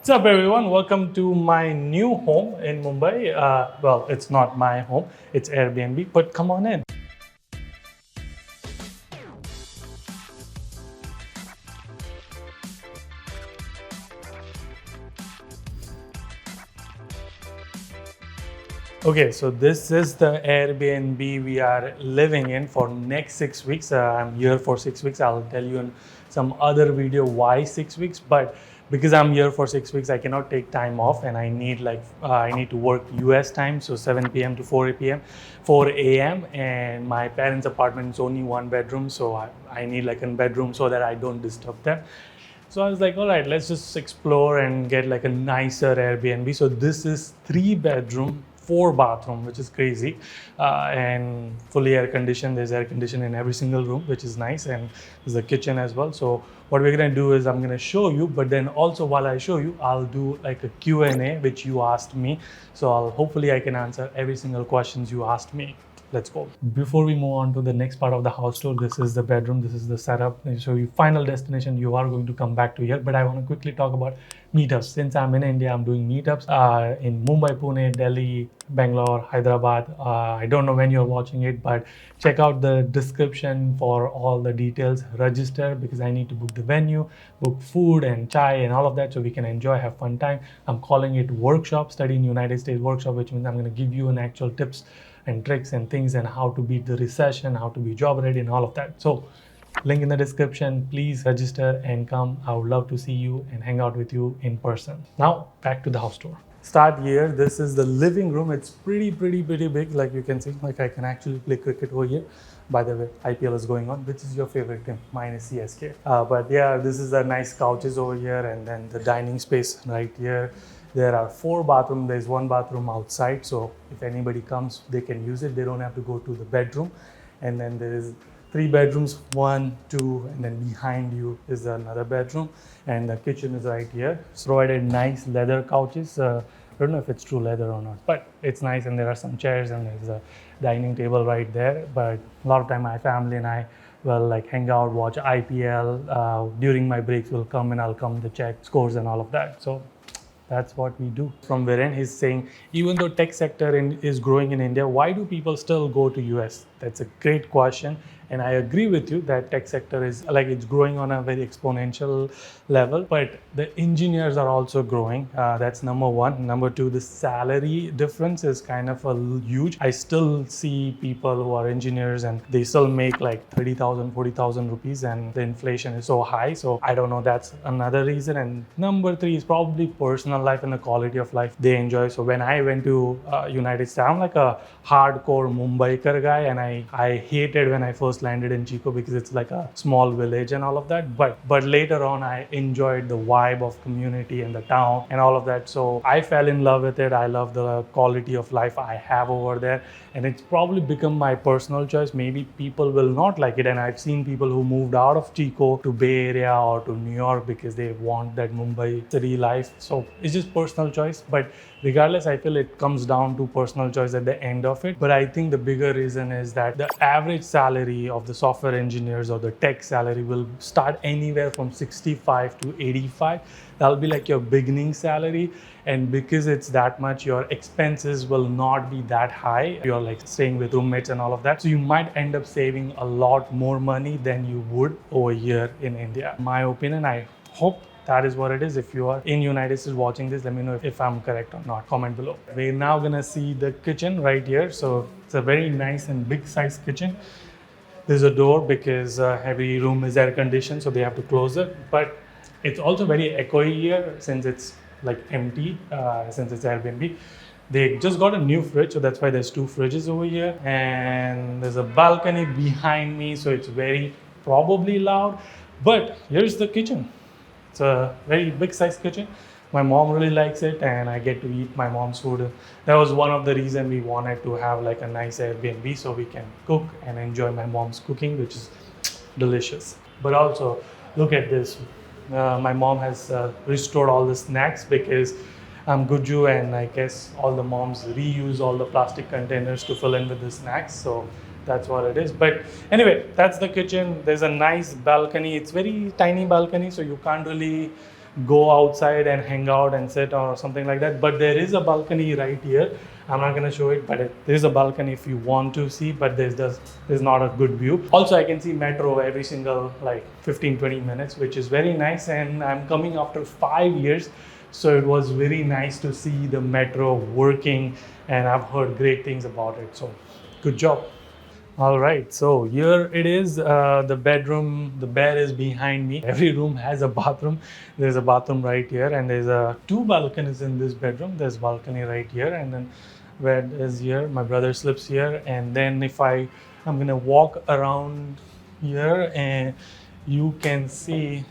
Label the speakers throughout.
Speaker 1: What's up, everyone? Welcome to my new home in Mumbai. Well, it's not my home, it's Airbnb, but come on in. Okay, so this is the Airbnb we are living in for next 6 weeks. I'm here for 6 weeks. I'll tell you in some other video why 6 weeks, but because I'm here for 6 weeks, I cannot take time off, and I need to work US time, so 7 p.m. to 4 p.m., 4 a.m. And my parents' apartment is only one bedroom, so I need like a bedroom so that I don't disturb them. So I was like, all right, let's just explore and get like a nicer Airbnb. So this is 3 bedroom, 4 bathroom, which is crazy, and fully air conditioned. There's air conditioning in every single room, which is nice, and there's a kitchen as well. So what we're gonna do is I'm gonna show you, but then also while I show you, I'll do like a Q&A, which you asked me. So hopefully I can answer every single questions you asked me. Let's go. Before we move on to the next part of the house tour, this is the bedroom, this is the setup. So your final destination, you are going to come back to here, but I want to quickly talk about meetups. Since I'm in India, I'm doing meetups in Mumbai, Pune, Delhi, Bangalore, Hyderabad. I don't know when you're watching it, but check out the description for all the details. Register, because I need to book the venue, book food and chai and all of that, so we can enjoy, have fun time. I'm calling it workshop, study in United States workshop, which means I'm going to give you an actual tips and tricks and things and how to beat the recession, how to be job ready and all of that. So link in the description. Please register and come. I would love to see you and hang out with you in person. Now back to the house tour. Start here. This is the living room. It's pretty big, like you can see. Like I can actually play cricket over here. By the way, IPL is going on. Which is your favorite team? Mine is CSK. But yeah, this is the nice couches over here, and then the dining space right here. There are 4 bathrooms. There's 1 bathroom outside, so if anybody comes, they can use it. They don't have to go to the bedroom. And then there is 3 bedrooms, 1, 2, and then behind you is another bedroom. And the kitchen is right here. It's provided nice leather couches. I don't know if it's true leather or not, but it's nice. And there are some chairs, and there's a dining table right there. But a lot of time my family and I will like hang out, watch IPL. During my breaks, we'll come and I'll come to check scores and all of that. So that's what we do. From wherein he's saying, even though tech sector is growing in India, why do people still go to US? That's a great question. And I agree with you that tech sector is like it's growing on a very exponential level, but the engineers are also growing. That's number one. Number two, the salary difference is kind of huge. I still see people who are engineers and they still make like 30,000, 40,000 rupees, and the inflation is so high. So I don't know, that's another reason. And number three is probably personal life and the quality of life they enjoy. So when I went to United States, I'm like a hardcore Mumbaikar guy, and I hated when I first landed in Chico because it's like a small village and all of that. But later on, I enjoyed the vibe of community and the town and all of that. So I fell in love with it. I love the quality of life I have over there, and it's probably become my personal choice. Maybe people will not like it, and I've seen people who moved out of Chico to Bay Area or to New York because they want that Mumbai city life. So it's just personal choice. But regardless, I feel it comes down to personal choice at the end of it. But I think the bigger reason is that the average salary of the software engineers or the tech salary will start anywhere from 65 to 85. That'll be like your beginning salary. And because it's that much, your expenses will not be that high. You're like staying with roommates and all of that. So you might end up saving a lot more money than you would over here in India. In my opinion, I hope that is what it is. If you are in United States watching this, let me know if I'm correct or not. Comment below. We're now gonna see the kitchen right here. So it's a very nice and big size kitchen. There's a door because every room is air conditioned, so they have to close it. But it's also very echoey here since it's like empty, since it's Airbnb. They just got a new fridge, so that's why there's 2 fridges over here. And there's a balcony behind me, so it's very probably loud. But here's the kitchen. It's a very big size kitchen. My mom really likes it, and I get to eat my mom's food. That was one of the reasons we wanted to have like a nice Airbnb so we can cook and enjoy my mom's cooking, which is delicious. But also, look at this. My mom has restored all the snacks because I'm Guju, and I guess all the moms reuse all the plastic containers to fill in with the snacks. So that's what it is. But anyway, that's the kitchen. There's a nice balcony. It's very tiny balcony, so you can't really go outside and hang out and sit or something like that. But there is a balcony right here. I'm not going to show it, but there is a balcony if you want to see, but there's not a good view. Also, I can see metro every single like 15-20 minutes, which is very nice. And I'm coming after 5 years, so it was very nice to see the metro working, and I've heard great things about it. So good job. All right, so here it is, the bedroom. The bed is behind me. Every room has a bathroom. There's a bathroom right here, and there's two balconies in this bedroom. There's balcony right here, and then bed is here. My brother sleeps here, and then if I'm gonna walk around here, and you can see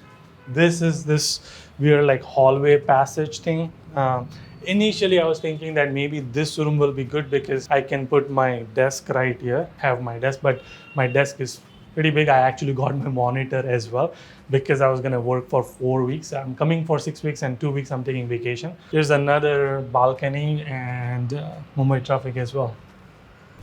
Speaker 1: this weird like hallway passage thing. Initially, I was thinking that maybe this room will be good because I can put my desk right here, have my desk, but my desk is pretty big. I actually got my monitor as well because I was going to work for 4 weeks. I'm coming for 6 weeks and 2 weeks I'm taking vacation. There's another balcony and Mumbai traffic as well.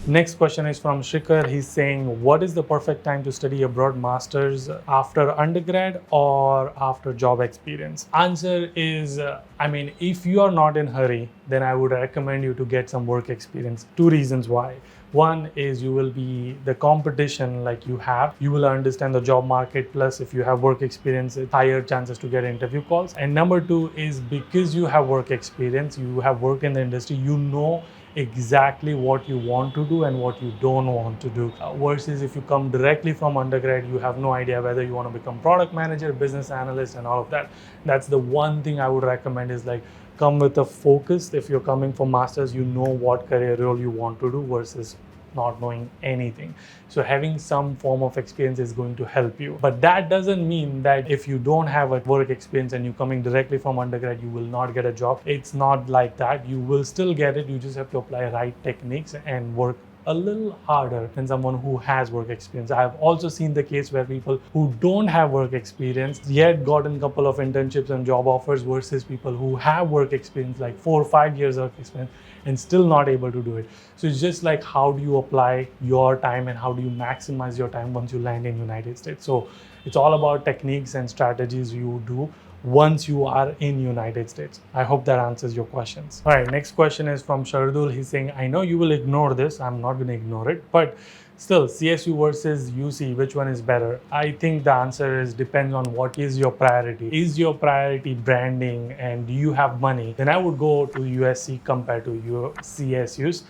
Speaker 1: Next question is from Shikhar. He's saying, what is the perfect time to study abroad, masters after undergrad or after job experience? Answer is, if you are not in a hurry, then I would recommend you to get some work experience. Two reasons why. One is you will be the competition like you will understand the job market, plus if you have work experience, higher chances to get interview calls. And number two is because you have work experience, you have worked in the industry, you know exactly what you want to do and what you don't want to do. Versus if you come directly from undergrad, you have no idea whether you want to become product manager, business analyst, and all of that. That's the one thing I would recommend is like come with a focus. If you're coming for masters, you know what career role you want to do versus not knowing anything. So having some form of experience is going to help you. But that doesn't mean that if you don't have a work experience and you're coming directly from undergrad, you will not get a job. It's not like that. You will still get it. You just have to apply right techniques and work a little harder than someone who has work experience. I have also seen the case where people who don't have work experience yet gotten a couple of internships and job offers versus people who have work experience, like 4 or 5 years of experience, and still not able to do it. So it's just like how do you apply your time and how do you maximize your time once you land in United States. So it's all about techniques and strategies you do once you are in United States. I hope that answers your questions. All right, next question is from Shardul. He's saying, I know you will ignore this. I'm not going to ignore it, but still, CSU versus UC, which one is better? I think the answer is depends on what is your priority. Is your priority branding and do you have money? Then I would go to USC compared to your CSUs.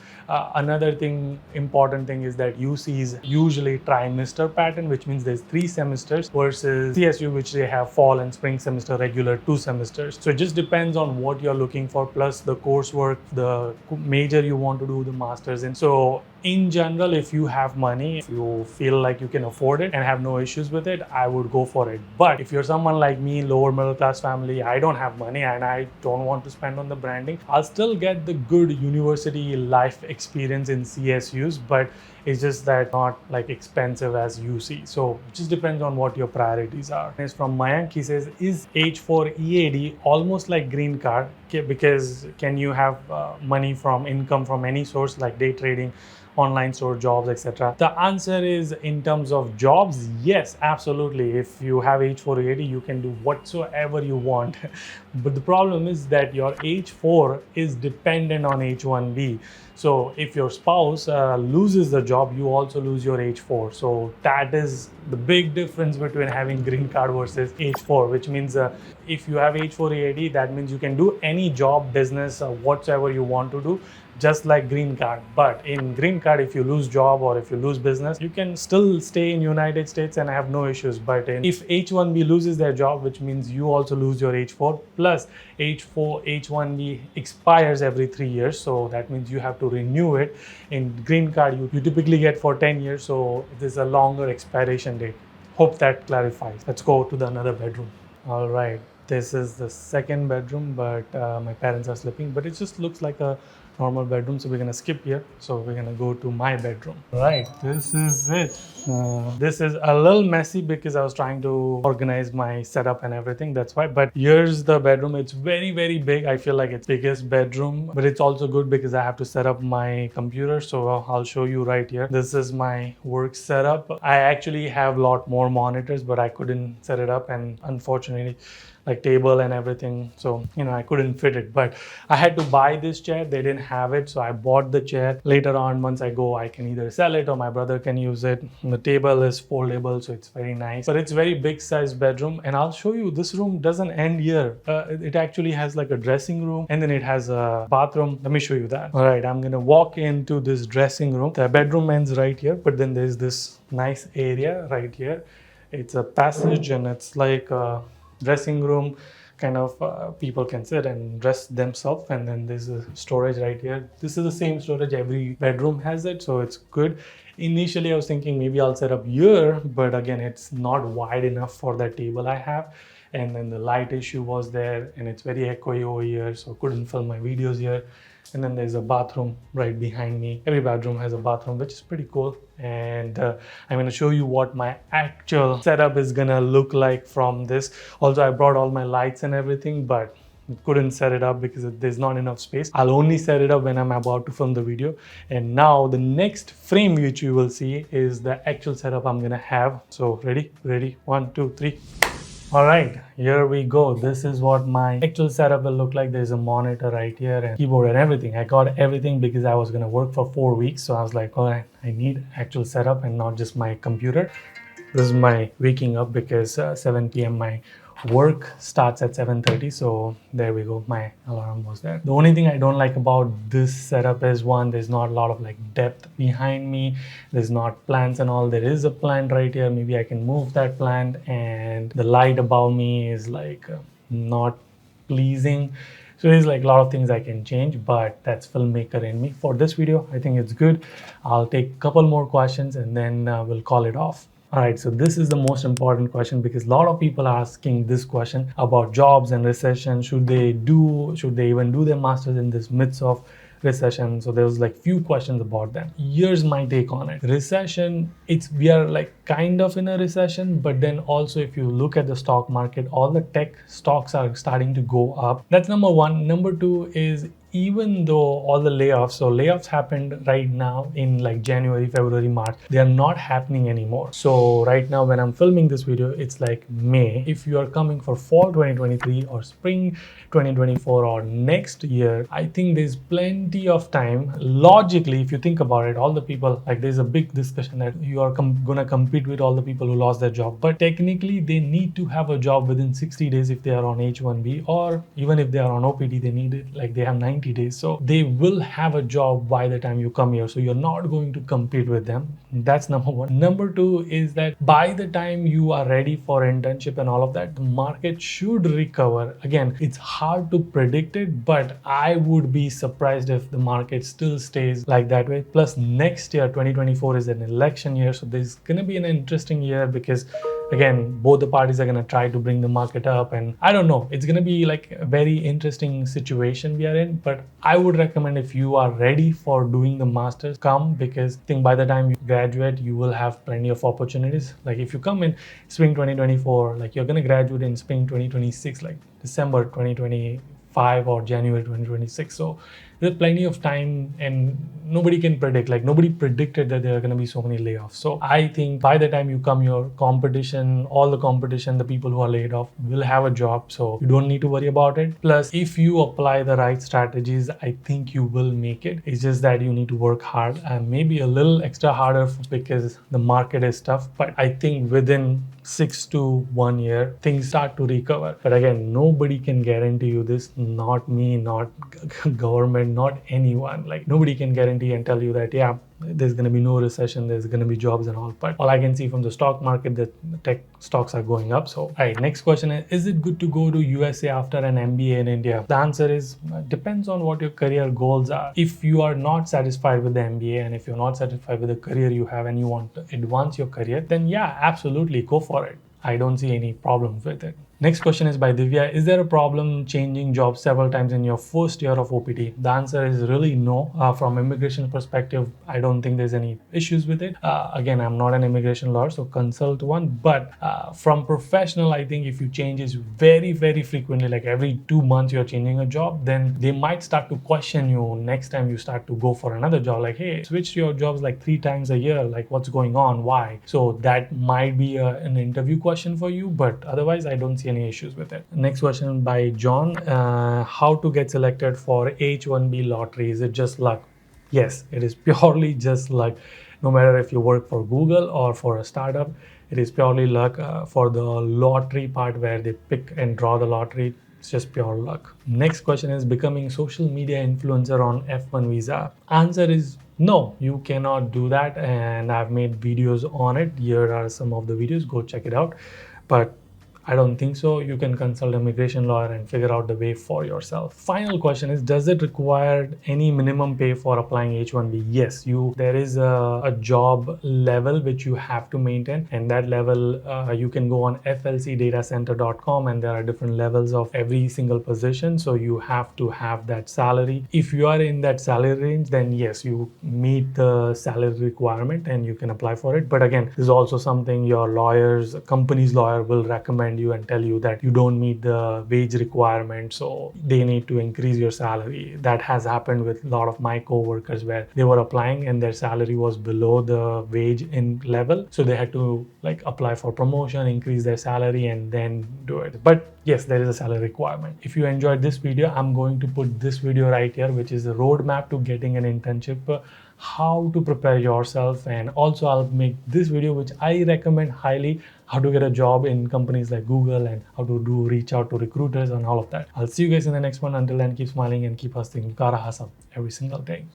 Speaker 1: Another important thing is that UC is usually trimester pattern, which means there's 3 semesters versus CSU, which they have fall and spring semester, regular 2 semesters. So it just depends on what you're looking for, plus the coursework, the major you want to do the masters in. So in general, if you have money, if you feel like you can afford it and have no issues with it, I would go for it. But if you're someone like me, lower middle class family, I don't have money and I don't want to spend on the branding, I'll still get the good university life experience in CSUs, but it's just that not like expensive as UC. So it just depends on what your priorities are. It's from Mayank. He says, is H4 EAD almost like green card? Because can you have money from income from any source like day trading, online store jobs, etc.? The answer is, in terms of jobs, yes, absolutely. If you have H4 EAD, you can do whatsoever you want. But the problem is that your H4 is dependent on H1B. So if your spouse loses the job, you also lose your H4. So that is the big difference between having green card versus H4, which means if you have H4 EAD, that means you can do any job, business, whatsoever you want to do, just like green card. But in green card, if you lose job or if you lose business, you can still stay in United States and have no issues. But if H1B loses their job, which means you also lose your H4, plus H1B expires every 3 years. So that means you have to renew it. In green card, you typically get for 10 years. So there's a longer expiration date. Hope that clarifies. Let's go to the another bedroom. All right. This is the second bedroom, but my parents are sleeping, but it just looks like a normal bedroom. So we're gonna skip here. So we're gonna go to my bedroom. Right, this is it. This is a little messy because I was trying to organize my setup and everything. That's why. But here's the bedroom. It's very, very big. I feel like it's biggest bedroom, but it's also good because I have to set up my computer. So I'll show you right here. This is my work setup. I actually have a lot more monitors, but I couldn't set it up, and unfortunately, like table and everything. So, I couldn't fit it, but I had to buy this chair. They didn't have it. So I bought the chair. Later on, once I go, I can either sell it or my brother can use it. And the table is foldable, so it's very nice, but it's very big size bedroom. And I'll show you, this room doesn't end here. It actually has like a dressing room, and then it has a bathroom. Let me show you that. All right, I'm gonna walk into this dressing room. The bedroom ends right here, but then there's this nice area right here. It's a passage, and it's like a dressing room kind of. People can sit and dress themselves, and then there's a storage right here. This is the same storage every bedroom has it, so it's good. Initially I was thinking maybe I'll set up here, but again, it's not wide enough for that table I have. And then the light issue was there, and it's very echoey over here, so couldn't film my videos here. And then there's a bathroom right behind me. Every bedroom has a bathroom, which is pretty cool. And I'm going to show you what my actual setup is going to look like from this. Also, I brought all my lights and everything, but couldn't set it up because there's not enough space. I'll only set it up when I'm about to film the video. And now the next frame which you will see is the actual setup I'm going to have. So ready? 1, 2, 3. All right, here we go. This is what my actual setup will look like. There's a monitor right here and keyboard and everything. I got everything because I was going to work for 4 weeks. So I was like, all right, I need actual setup and not just my computer. This is my waking up because 7 p.m. my work starts at 7:30. So there we go, my alarm was there. The only thing I don't like about this setup is, one, there's not a lot of like depth behind me. There's not plants and all. There is a plant right here. Maybe I can move that plant. And the light above me is like not pleasing. So there's like a lot of things I can change, but that's filmmaker in me. For this video, I think it's good. I'll take a couple more questions and then we'll call it off. All right, so this is the most important question because a lot of people are asking this question about jobs and recession. Should they even do their masters in this midst of recession? So there was like few questions about that. Here's my take on it. Recession, we are like kind of in a recession, but then also if you look at the stock market, all the tech stocks are starting to go up. That's number one. Number two is, even though all the layoffs happened right now in like January, February, March, they are not happening anymore. So right now when I'm filming this video, it's like May. If you are coming for fall 2023 or spring 2024 or next year, I think there's plenty of time. Logically, if you think about it, all the people, like there's a big discussion that you are gonna compete with all the people who lost their job, but technically they need to have a job within 60 days if they are on H1B, or even if they are on OPT, they need it, like they have 90 days. So they will have a job by the time you come here. So you're not going to compete with them. That's number one. Number two is that by the time you are ready for internship and all of that, the market should recover. Again, it's hard to predict it, but I would be surprised if the market still stays like that way. Plus next year, 2024 is an election year. So there's going to be an interesting year because again, both the parties are going to try to bring the market up, and I don't know, it's going to be like a very interesting situation we are in. But I would recommend, if you are ready for doing the masters, come, because I think by the time you graduate, you will have plenty of opportunities. Like if you come in spring 2024, like you're going to graduate in spring 2026, like December 2025 or January 2026. So there's plenty of time, and nobody can predict. Like nobody predicted that there are going to be so many layoffs. So I think by the time you come, your competition, all the competition, the people who are laid off will have a job. So you don't need to worry about it. Plus, if you apply the right strategies, I think you will make it. It's just that you need to work hard, and maybe a little extra harder because the market is tough. But I think within 6 to 1 year, things start to recover. But again, nobody can guarantee you this. Not me, not government, not anyone. Like nobody can guarantee and tell you that, yeah, there's going to be no recession, there's going to be jobs and all. But all I can see from the stock market, that tech stocks are going up. So, all right, next question is it good to go to USA after an MBA in India? The answer is, depends on what your career goals are. If you are not satisfied with the MBA, and if you're not satisfied with the career you have and you want to advance your career, then yeah, absolutely go for it. I don't see any problems with it. Next question is by Divya. Is there a problem changing jobs several times in your first year of OPT? The answer is really no. From immigration perspective, I don't think there's any issues with it. Again, I'm not an immigration lawyer, so consult one. But from professional, I think if you change it very, very frequently, like every 2 months you're changing a job, then they might start to question you next time you start to go for another job. Like, hey, switch your jobs like 3 times a year. Like, what's going on? Why? So that might be an interview question for you. But otherwise, I don't see see any issues with it. Next question by John. How to get selected for H1B lottery? Is it just luck? Yes, it is purely just luck. No matter if you work for Google or for a startup, it is purely luck. For the lottery part where they pick and draw the lottery, it's just pure luck. Next question is becoming social media influencer on F1 visa. Answer is no, you cannot do that. And I've made videos on it. Here are some of the videos. Go check it out. But I don't think so. You can consult an immigration lawyer and figure out the way for yourself. Final question is, does it require any minimum pay for applying H1B? Yes, there is a job level which you have to maintain, and that level you can go on flcdatacenter.com, and there are different levels of every single position. So you have to have that salary. If you are in that salary range, then yes, you meet the salary requirement and you can apply for it. But again, this is also something your company's lawyer will recommend you and tell you that you don't meet the wage requirement, so they need to increase your salary. That has happened with a lot of my co-workers where they were applying and their salary was below the wage in level, so they had to apply for promotion, increase their salary, and then do it. But yes, there is a salary requirement. If you enjoyed this video, I'm going to put this video right here, which is a roadmap to getting an internship, how to prepare yourself, and also I'll make this video which I recommend highly, how to get a job in companies like Google and how to reach out to recruiters and all of that. I'll see you guys in the next one. Until then, keep smiling and keep hustling. You gotta hustle every single day.